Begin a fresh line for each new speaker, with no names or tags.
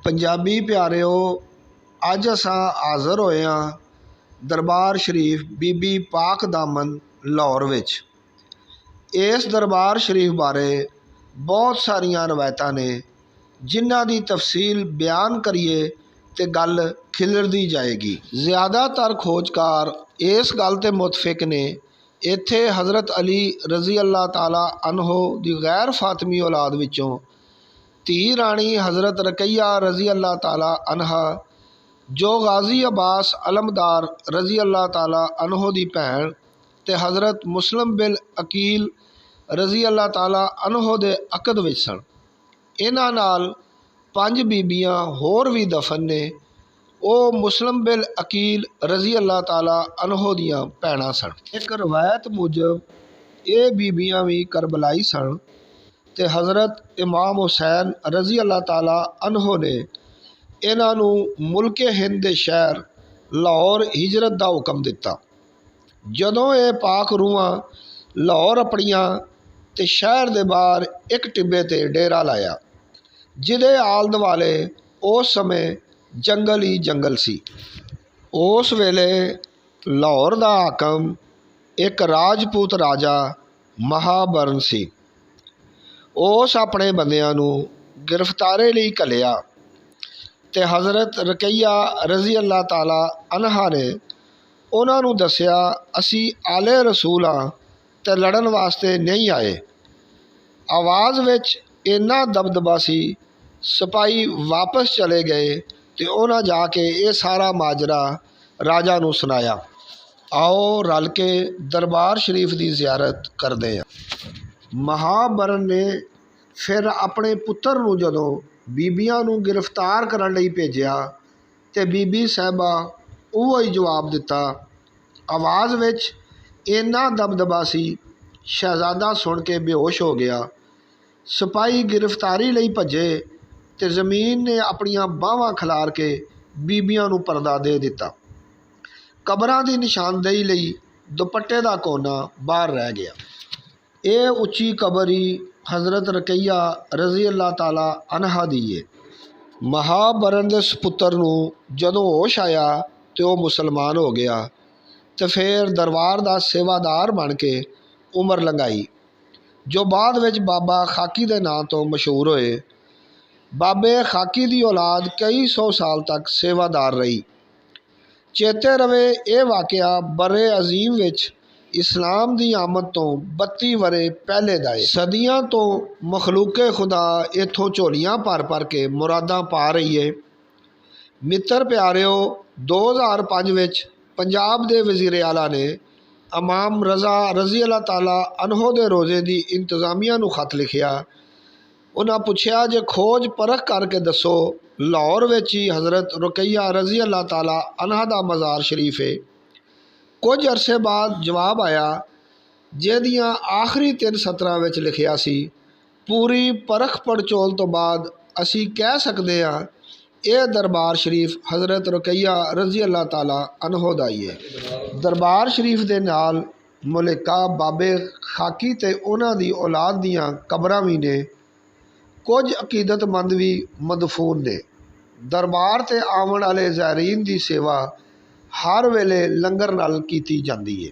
पंजाबी प्यारिओ, अज असां हाज़र होए हाँ दरबार शरीफ बीबी पाक दामन लाहौर विच। इस दरबार शरीफ बारे बहुत सारिया रवायतां ने जिन्हां दी तफसील बयान करिए ते गल खिलरदी जाएगी। ज़्यादातर खोजकार इस गल ते मुतफिक ने इत्थे हज़रत अली रज़ी अल्लाह ताला अनहो दी गैर फातमी औलाद विचों धी राणी हज़रत रकैया रज़ी अल्लाह ताला अनहा, जो गाजी अब्बास अलमदार रज़ी अल्लाह ताला अनहो दी भैन ते हज़रत मुस्लिम बिन अकील रज़ी अल्लाह ताला अनहो दे अकद विच सन। इन्हां नाल 5 बीबियां होर भी दफन ने। वो मुस्लिम बिन अकील रज़ी अल्लाह ताला अनहो दियां भैणां सन। एक रवायत मुजब ये बीबियां भी करबलाई सन ते हज़रत इमाम हुसैन रज़ी अल्लाह ताला अनहो ने इन्हां नूं मुल्के हिंद दे शहर लाहौर हिजरत दा हुक्म दिता। जदों ये पाक रूहां लाहौर अपनियां ते शहर दे बाहर एक टिब्बे ते डेरा लाया, जिहदे आल दुआले उस समय जंगल ही जंगल सी। उस वेले लाहौर दा हाकम एक राजपूत राजा महाबरन सी। उस अपने बंदियां नूं गिरफ्तारे लई घल्लिया ते हज़रत रकैया रज़ी अल्लाह ताला अनहा ने उन्हां नूं दस्सिया, असी आले रसूल हाँ ते लड़न वास्ते नहीं आए। आवाज़ विच इन्ना दबदबा सी, सिपाही वापस चले गए ते उन्हां जाके ये सारा माजरा राजा नूं सुनाया। आओ रल के दरबार शरीफ की जियारत करते हैं। महाबरन ने फिर अपने पुत्र नूं जदों बीबियां नूं गिरफ्तार करन लई भेजिया ते बीबी साहिबा उहो ही जवाब दिता। आवाज़ विच इन्ना दबदबा सी, शहजादा सुन के बेहोश हो गया। सिपाही गिरफ्तारी लई भजे ते जमीन ने अपनियां बाहां खिलार के बीबियां नूं पर्दा दे दिता। कबरां दी निशानदेही लई दुपट्टे दा कोना बाहर रह गया। ये उच्ची कबर ही हज़रत रकैया रज़ी अल्लाह ताला अनहा दी है। महाबरन दे सपुत्र नूं जदों होश आया तो वह मुसलमान हो गया तो फिर दरबार दा सेवादार बन के उम्र लंघाई, जो बाद विच बाबा खाकी दे नां तो मशहूर होए। बाबे खाकी दी औलाद कई 100 साल तक सेवादार रही। चेते रवे ये वाकया बरे अजीम विच इस्लाम दी आमद तो 32 वरे पहले दा है। सदियां तो मखलूके खुदा इत्थों झोलियां भर भर के मुरादां पा रही है। मित्र प्यारिओ, 2005 विच पंजाब दे वज़ीर आला ने इमाम रज़ा रज़ी अल्लाह ताला अनहो दे रोज़े दी इंतज़ामिया नूं खत लिखिया। उन्हां पुछया जे खोज परख करके दसो लाहौर विच ही हज़रत रकैया रज़ी अल्लाह ताला अनहा दा मज़ार शरीफ है। कुछ अरसे बाद जवाब आया, जिहदियां आखिरी 3 सतरां विच लिखिया सी, पूरी परख पड़चोल तो बाद असी कह सकते हाँ यह दरबार शरीफ हज़रत रकैया रज़ी अल्लाह ताला अनहो दा ही है। दरबार शरीफ दे नाल मुलिका बाबे खाकी ते उन्हां दी औलाद दियां कबरां भी ने। कुछ अकीदतमंद भी मदफून ने। दरबार ते आवन वाले ज़ायरीन दी सेवा हर वेले लंगर नाल कीती जांदी है।